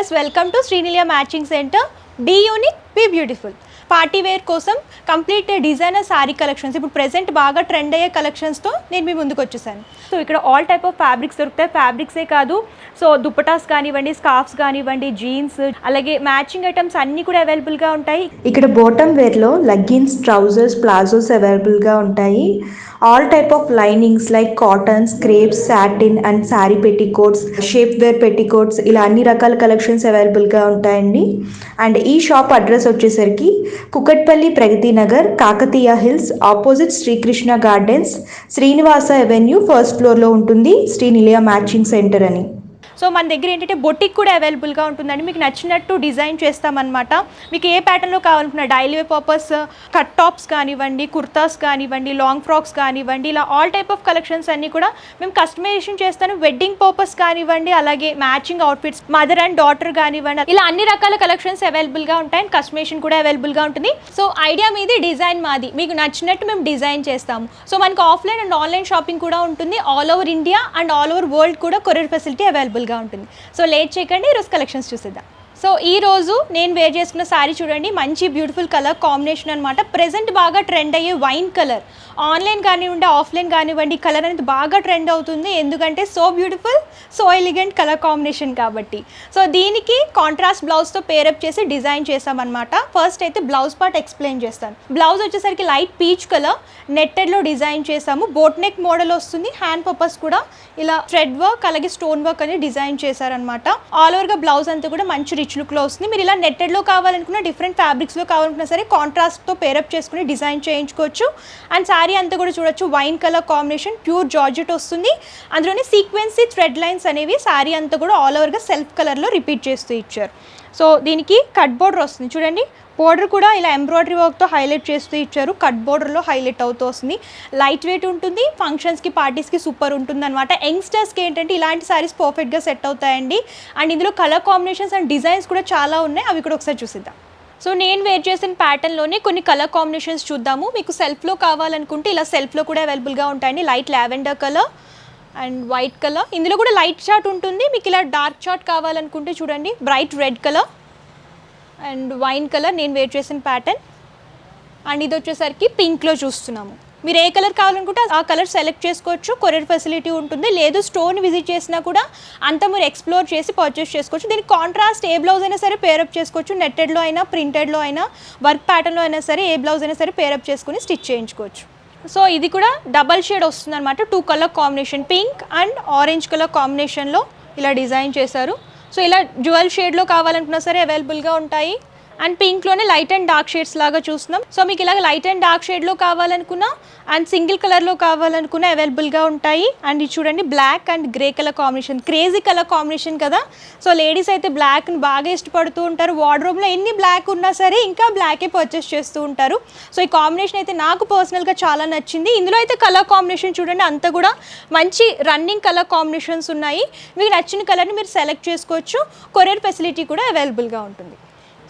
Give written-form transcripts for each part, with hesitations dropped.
Viewers, welcome to Srinilaya matching centre. Be unique, be beautiful. Party wear కోసం complete designer sari collections, ఇప్పుడు present బాగా trend అయ్యే కలెక్షన్స్తో నేను మీ ముందుకు వచ్చేసాను. సో ఇక్కడ ఆల్ టైప్ ఆఫ్ ఫ్యాబ్రిక్స్ దొరుకుతాయి. ఫ్యాబ్రిక్సే కాదు, సో దుపటాస్ కానివ్వండి, స్కార్ఫ్స్ కానివ్వండి, జీన్స్, అలాగే మ్యాచింగ్ ఐటమ్స్ అన్నీ కూడా అవైలబుల్గా ఉంటాయి. ఇక్కడ బాటమ్ వేర్లో లెగ్గిన్స్, ట్రౌజర్స్, ప్లాజోస్ అవైలబుల్గా ఉంటాయి. All type of linings like cottons, crepes, satin and sari petticoats, shape wear petticoats, ఇలా అన్ని రకాల కలెక్షన్స్ అవైలబుల్గా ఉంటాయండి. అండ్ ఈ షాప్ అడ్రస్ వచ్చేసరికి Kukatpally, Pragathi Nagar, Kakatiya hills, opposite Srikrishna gardens, Srinivasa avenue, first ఫ్లోర్లో ఉంటుంది శ్రీనిలయ మ్యాచింగ్ సెంటర్ అని. సో మన దగ్గర ఏంటంటే బొటిక్ కూడా అవైలబుల్గా ఉంటుందండి. మీకు నచ్చినట్టు డిజైన్ చేస్తామన్నమాట. మీకు ఏ ప్యాటర్న్లో కావాలనుకున్న daily wear purpose cut tops కానివ్వండి, కుర్తాస్ కానివ్వండి, లాంగ్ ఫ్రాక్స్ కానివ్వండి, ఇలా ఆల్ టైప్ ఆఫ్ కలెక్షన్స్ అన్నీ కూడా మేము కస్టమైజేషన్ చేస్తాను. వెడ్డింగ్ పర్పస్ కానివ్వండి, అలాగే matching outfits, mother and daughter కానివ్వండి, ఇలా అన్ని రకాల కలెక్షన్స్ అవైలబుల్గా ఉంటాయి. అండ్ కస్టమైజేషన్ కూడా అవైలబుల్గా ఉంటుంది. సో ఐడియా మీది, డిజైన్ మాది, మీకు నచ్చినట్టు మేము డిజైన్ చేస్తాము. సో మనకు ఆఫ్లైన్ అండ్ ఆన్లైన్ షాపింగ్ కూడా ఉంటుంది. All over India and all over world కూడా కొరియర్ ఫెసిలిటీ అవైలబుల్ ఉంటుంది. సో లేట్ చేయకండి, ఈరోజు కలెక్షన్స్ చూసేద్దాం. సో ఈ రోజు నేను వేర్ చేసుకున్న శారీ చూడండి, మంచి బ్యూటిఫుల్ కలర్ కాంబినేషన్ అనమాట. ప్రెసెంట్ బాగా ట్రెండ్ అయ్యే వైన్ కలర్, ఆన్లైన్ కానివ్వండి, ఆఫ్లైన్ కానివ్వండి, కలర్ అనేది బాగా ట్రెండ్ అవుతుంది. ఎందుకంటే so beautiful, so elegant colour combination కాబట్టి. సో దీనికి కాంట్రాస్ట్ బ్లౌజ్తో పేరప్ చేసి డిజైన్ చేసామన్నమాట. ఫస్ట్ అయితే బ్లౌజ్ పార్ట్ ఎక్స్ప్లెయిన్ చేస్తాను. బ్లౌజ్ వచ్చేసరికి లైట్ పీచ్ కలర్ నెట్టెడ్లో డిజైన్ చేసాము. బోట్ నెక్ మోడల్ వస్తుంది. హ్యాండ్ పర్పస్ కూడా ఇలా థ్రెడ్ వర్క్ అలాగే స్టోన్ వర్క్ అనేది డిజైన్ చేశారనమాట. ఆల్ ఓవర్గా బ్లౌజ్ అంతా కూడా మంచి రిచ్ లుక్లో వస్తుంది. మీరు ఇలా నెట్టెడ్లో కావాలనుకున్న, డిఫరెంట్ ఫ్యాబ్రిక్స్లో కావాలనుకున్నా సరే కాంట్రాస్ట్తో పేరప్ చేసుకుని డిజైన్ చేయించుకోవచ్చు. అండ్ శారీ అంతా కూడా చూడొచ్చు, wine colour combination, pure georgette వస్తుంది. అందులోనే సీక్వెన్సీ థ్రెడ్ లైన్స్ అనేవి శారీ అంతా కూడా ఆల్ ఓవర్గా సెల్ఫ్ కలర్లో రిపీట్ చేస్తూ ఇచ్చారు. సో దీనికి కట్ బోర్డర్ వస్తుంది చూడండి. బోర్డర్ కూడా ఇలా ఎంబ్రాయిడరీ వర్క్తో హైలైట్ చేస్తూ ఇచ్చారు. కట్ బోర్డర్లో హైలైట్ అవుతూ వస్తుంది. లైట్ వెయిట్ ఉంటుంది. ఫంక్షన్స్కి, పార్టీస్కి సూపర్ ఉంటుంది అనమాట. యంగ్స్టర్స్కి ఏంటంటే ఇలాంటి శారీస్ పర్ఫెక్ట్గా సెట్ అవుతాయండి. అండ్ ఇందులో కలర్ కాంబినేషన్స్ అండ్ డిజైన్స్ కూడా చాలా ఉన్నాయి. అవి కూడా ఒకసారి చూసిద్దాం. సో నేను వేర్ చేసిన ప్యాటర్న్లోనే కొన్ని కలర్ కాంబినేషన్స్ చూద్దాము. మీకు సెల్ఫ్లో కావాలనుకుంటే ఇలా సెల్ఫ్లో కూడా అవైలబుల్గా ఉంటాయండి. Light lavender colour and white colour, ఇందులో కూడా లైట్ చార్ట్ ఉంటుంది. మీకు ఇలా డార్క్ చార్ట్ కావాలనుకుంటే చూడండి, bright red colour and wine colour నేను వేర్ చేసిన ప్యాటర్న్. అండ్ ఇది వచ్చేసరికి పింక్లో చూస్తున్నాము. మీరు ఏ కలర్ కావాలనుకుంటే ఆ కలర్ సెలెక్ట్ చేసుకోవచ్చు. కొరియర్ ఫెసిలిటీ ఉంటుంది. లేదు స్టోర్ని విజిట్ చేసినా కూడా అంతా మీరు ఎక్స్ప్లోర్ చేసి పర్చేస్ చేసుకోవచ్చు. దీనికి కాంట్రాస్ట్ ఏ బ్లౌజ్ అయినా సరే పేరప్ చేసుకోవచ్చు. నెట్టెడ్లో అయినా, ప్రింటెడ్లో అయినా, వర్క్ ప్యాటర్న్లో అయినా సరే ఏ బ్లౌజ్ అయినా సరే పేరప్ చేసుకుని స్టిచ్ చేయించుకోవచ్చు. సో ఇది కూడా డబల్ షేడ్ వస్తుంది అనమాట. 2 colour combination, pink and orange colour కాంబినేషన్లో ఇలా డిజైన్ చేశారు. సో ఇలా డ్యువల్ షేడ్లో కావాలనుకున్నా సరే అవైలబుల్గా ఉంటాయి. అండ్ పింక్లోనే లైట్ అండ్ డార్క్ షేడ్స్ లాగా చూస్తున్నాం. సో మీకు ఇలాగ లైట్ అండ్ డార్క్ షేడ్లో కావాలనుకున్నా అండ్ సింగిల్ కలర్లో కావాలనుకున్నా అవైలబుల్గా ఉంటాయి. అండ్ ఇది చూడండి, black and grey colour combination, crazy colour combination కదా. సో లేడీస్ అయితే బ్లాక్ని బాగా ఇష్టపడుతూ ఉంటారు. వార్డ్రోబ్లో ఎన్ని బ్లాక్ ఉన్నా సరే ఇంకా బ్లాకే పర్చేస్ చేస్తూ ఉంటారు. సో ఈ కాంబినేషన్ అయితే నాకు పర్సనల్గా చాలా నచ్చింది. ఇందులో అయితే కలర్ కాంబినేషన్ చూడండి, అంతా కూడా మంచి రన్నింగ్ కలర్ కాంబినేషన్స్ ఉన్నాయి. మీకు నచ్చిన కలర్ని మీరు సెలెక్ట్ చేసుకోవచ్చు. కొరియర్ ఫెసిలిటీ కూడా అవైలబుల్గా ఉంటుంది.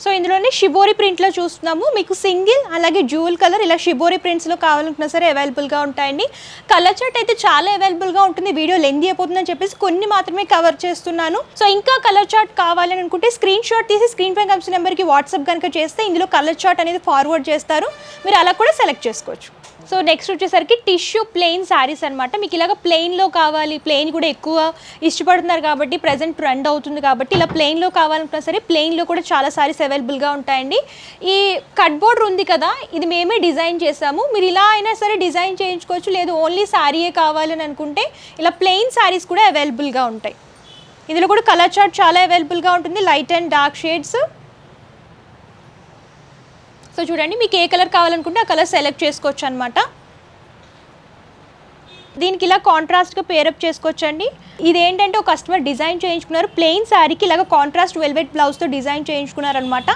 సో ఇందులోనే షిబోరి ప్రింట్లో చూస్తున్నాము. మీకు సింగిల్ అలాగే డ్యూయల్ కలర్ ఇలా షిబోరి ప్రింట్స్లో కావాలనుకున్నా సరే అవైలబుల్గా ఉంటాయండి. కలర్ చార్ట్ అయితే చాలా అవైలబుల్గా ఉంటుంది. వీడియో లెంతీ అయిపోతుందని చెప్పేసి కొన్ని మాత్రమే కవర్ చేస్తున్నాను. సో ఇంకా కలర్ చార్ట్ కావాలని అనుకుంటే స్క్రీన్ షాట్ తీసి స్క్రీన్ పై కనిపిస్తున్న నెంబర్కి వాట్సాప్ కనుక చేస్తే ఇందులో కలర్ చార్ట్ అనేది ఫార్వర్డ్ చేస్తారు. మీరు అలా కూడా సెలెక్ట్ చేసుకోవచ్చు. సో నెక్స్ట్ వచ్చేసరికి టిష్యూ ప్లెయిన్ శారీస్ అనమాట. మీకు ఇలాగ ప్లెయిన్లో కావాలి, ప్లెయిన్ కూడా ఎక్కువ ఇష్టపడుతున్నారు కాబట్టి, ప్రజెంట్ ట్రెండ్ అవుతుంది కాబట్టి ఇలా ప్లెయిన్లో కావాలనుకున్నా సరే ప్లెయిన్లో కూడా చాలా శారీస్ అవైలబుల్గా ఉంటాయండి. ఈ కట్ బోర్డర్ ఉంది కదా, ఇది మేమే డిజైన్ చేసాము. మీరు ఇలా అయినా సరే డిజైన్ చేయించుకోవచ్చు. లేదు ఓన్లీ శారీయే కావాలని అనుకుంటే ఇలా ప్లెయిన్ శారీస్ కూడా అవైలబుల్గా ఉంటాయి. ఇందులో కూడా కలర్ చార్ట్ చాలా అవైలబుల్గా ఉంటుంది. Light and dark shades. So చూడండి, మీకు ఏ కలర్ కావాలనుకుంటే ఆ కలర్ సెలెక్ట్ చేసుకోవచ్చు అనమాట. దీనికి ఇలా కాంట్రాస్ట్గా పేరప్ చేసుకోవచ్చండి. ఇదేంటంటే ఒక కస్టమర్ డిజైన్ చేయించుకున్నారు. ప్లెయిన్ శారీకి ఇలాగ కాంట్రాస్ట్ వెల్వెట్ బ్లౌజ్తో డిజైన్ చేయించుకున్నారనమాట.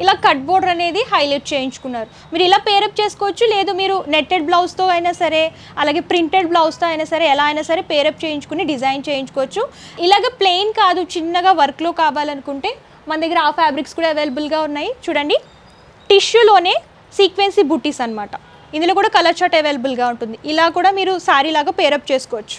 ఇలా కట్ బోర్డర్ అనేది హైలైట్ చేయించుకున్నారు. మీరు ఇలా పేరప్ చేసుకోవచ్చు. లేదు మీరు నెట్టెడ్ బ్లౌజ్తో అయినా సరే, అలాగే ప్రింటెడ్ బ్లౌజ్తో అయినా సరే, ఎలా అయినా సరే పేరప్ చేయించుకుని డిజైన్ చేయించుకోవచ్చు. ఇలాగ ప్లెయిన్ కాదు, చిన్నగా వర్క్లో కావాలనుకుంటే మన దగ్గర ఆ ఫ్యాబ్రిక్స్ కూడా అవైలబుల్గా ఉన్నాయి. చూడండి, టిష్యూలోనే సీక్వెన్సీ బుట్టీస్ అనమాట. ఇందులో కూడా కలర్ చార్ట్ అవైలబుల్గా ఉంటుంది. ఇలా కూడా మీరు శారీ లాగా పేరప్ చేసుకోవచ్చు.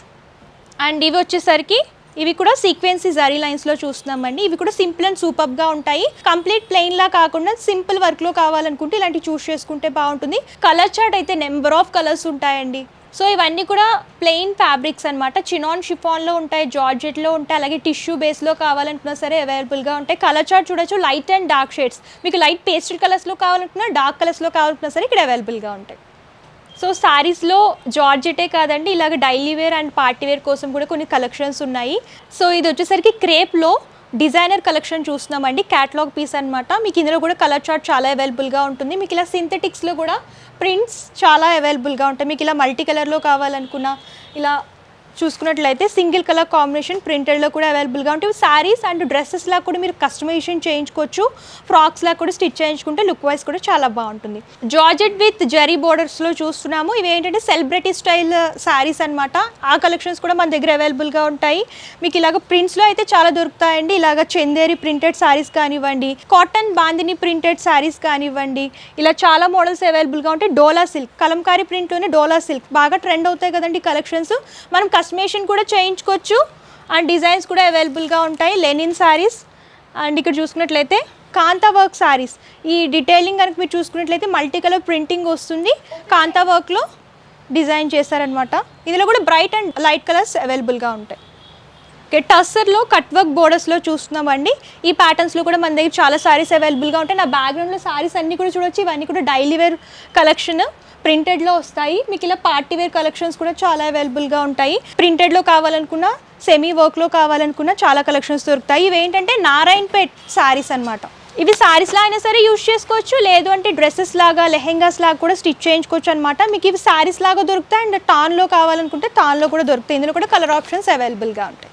అండ్ ఇవి వచ్చేసరికి ఇవి కూడా సీక్వెన్సీ జరీ లైన్స్లో చూస్తున్నామండి. ఇవి కూడా సింపుల్ అండ్ సూపర్గా ఉంటాయి. కంప్లీట్ ప్లెయిన్లా కాకుండా సింపుల్ వర్క్లో కావాలనుకుంటే ఇలాంటివి చూస్ చేసుకుంటే బాగుంటుంది. కలర్ చార్ట్ అయితే నెంబర్ ఆఫ్ కలర్స్ ఉంటాయండి. సో ఇవన్నీ కూడా ప్లెయిన్ ఫ్యాబ్రిక్స్ అనమాట. చినాన్ షిఫాన్లో ఉంటాయి, జార్జెట్లో ఉంటాయి, అలాగే టిష్యూ బేస్లో కావాలనుకున్నా సరే అవైలబుల్గా ఉంటాయి. కలర్ చార్ట్ చూడొచ్చు, లైట్ అండ్ డార్క్ షేడ్స్. మీకు లైట్ పేస్టల్ కలర్స్లో కావాలనుకున్నా, డార్క్ కలర్స్లో కావాలనుకున్నా సరే ఇక్కడ అవైలబుల్గా ఉంటాయి. సో శారీస్లో జార్జెటే కాదండి, ఇలాగ daily wear and party wear కోసం కూడా కొన్ని కలెక్షన్స్ ఉన్నాయి. సో ఇది వచ్చేసరికి క్రేప్లో డిజైనర్ కలెక్షన్ చూస్తున్నామండి. క్యాటలాగ్ పీస్ అనమాట. మీకు ఇందులో కూడా కలర్ చార్ట్ చాలా అవైలబుల్గా ఉంటుంది. మీకు ఇలా సింథటిక్స్లో కూడా ప్రింట్స్ చాలా అవైలబుల్గా ఉంటాయి. మీకు ఇలా మల్టీ కలర్లో కావాలనుకున్నా, ఇలా చూసుకున్నట్లయితే సింగిల్ కలర్ కాంబినేషన్ ప్రింటెడ్లో కూడా అవైలబుల్గా ఉంటాయి. శారీస్ అండ్ డ్రెస్సెస్లా కూడా మీరు కస్టమైజేషన్ చేయించుకోవచ్చు. ఫ్రాక్స్లా కూడా స్టిచ్ చేయించుకుంటే లుక్ వైజ్ కూడా చాలా బాగుంటుంది. జార్జెట్ విత్ జరీ బోర్డర్స్లో చూస్తున్నాము. ఇవి ఏంటంటే సెలబ్రిటీ స్టైల్ శారీస్ అనమాట. ఆ కలెక్షన్స్ కూడా మన దగ్గర అవైలబుల్గా ఉంటాయి. మీకు ఇలాగ ప్రింట్స్లో అయితే చాలా దొరుకుతాయండి. ఇలాగ చందేరి ప్రింటెడ్ శారీస్ కానివ్వండి, కాటన్ బాందిని ప్రింటెడ్ శారీస్ కానివ్వండి, ఇలా చాలా మోడల్స్ అవైలబుల్గా ఉంటాయి. డోలా సిల్క్, కలంకారీ ప్రింట్లోనే డోలా సిల్క్ బాగా ట్రెండ్ అవుతాయి కదండి కలెక్షన్స్. మనం కస్టమైజేషన్ కూడా చేయించుకోవచ్చు అండ్ డిజైన్స్ కూడా అవైలబుల్గా ఉంటాయి. లెనిన్ శారీస్ అండ్ ఇక్కడ చూసుకున్నట్లయితే కాంతా వర్క్ శారీస్. ఈ డీటెయిలింగ్ కనుక మీరు చూసుకున్నట్లయితే మల్టీ కలర్ ప్రింటింగ్ వస్తుంది. కాంతా వర్క్లో డిజైన్ చేశారనమాట. ఇందులో కూడా బ్రైట్ అండ్ లైట్ కలర్స్ అవైలబుల్గా ఉంటాయి. ఓకే, టస్సర్లో కట్ వర్క్ బోర్డర్స్లో చూస్తున్నామండి. ఈ ప్యాటర్న్స్లో కూడా మన దగ్గర చాలా శారీస్ అవైలబుల్గా ఉంటాయి. నా బ్యాక్గ్రౌండ్లో శారీస్ అన్నీ కూడా చూడొచ్చు. ఇవన్నీ కూడా డైలీ వేర్ కలెక్షన్ ప్రింటెడ్లో వస్తాయి. మీకు ఇలా పార్టీ వేర్ కలెక్షన్స్ కూడా చాలా అవైలబుల్గా ఉంటాయి. ప్రింటెడ్లో కావాలనుకున్నా, సెమీ వర్క్లో కావాలనుకున్నా చాలా కలెక్షన్స్ దొరుకుతాయి. ఇవి ఏంటంటే నారాయణపేట్ శారీస్ అనమాట. ఇవి శారీస్లా అయినా సరే యూజ్ చేసుకోవచ్చు, లేదు అంటే డ్రెస్సెస్ లాగా, లెహెంగాస్ లాగా కూడా స్టిచ్ చేయించుకోవచ్చు అనమాట. మీకు ఇవి శారీస్ లాగా దొరుకుతాయి అండ్ టాన్లో కావాలనుకుంటే టాన్లో కూడా దొరుకుతాయి. ఇందులో కూడా కలర్ ఆప్షన్స్ అవైలబుల్గా ఉంటాయి.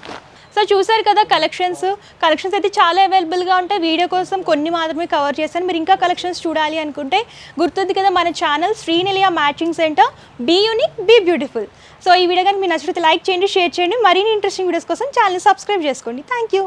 సో చూసారు కదా కలెక్షన్స్ అయితే చాలా అవైలబుల్గా ఉంటాయి. వీడియో కోసం కొన్ని మాత్రమే కవర్ చేశాను. మీరు ఇంకా కలెక్షన్స్ చూడాలి అనుకుంటే గుర్తుంది కదా మన channel Srinilaya matching centre. Be unique, be beautiful. So ఈ వీడియో కానీ మీరు నచ్చితే లైక్ చేయండి, షేర్ చేయండి. మరిన్ని ఇంట్రెస్టింగ్ వీడియోస్ కోసం ఛానల్ సబ్స్క్రైబ్ చేసుకోండి. Thank you.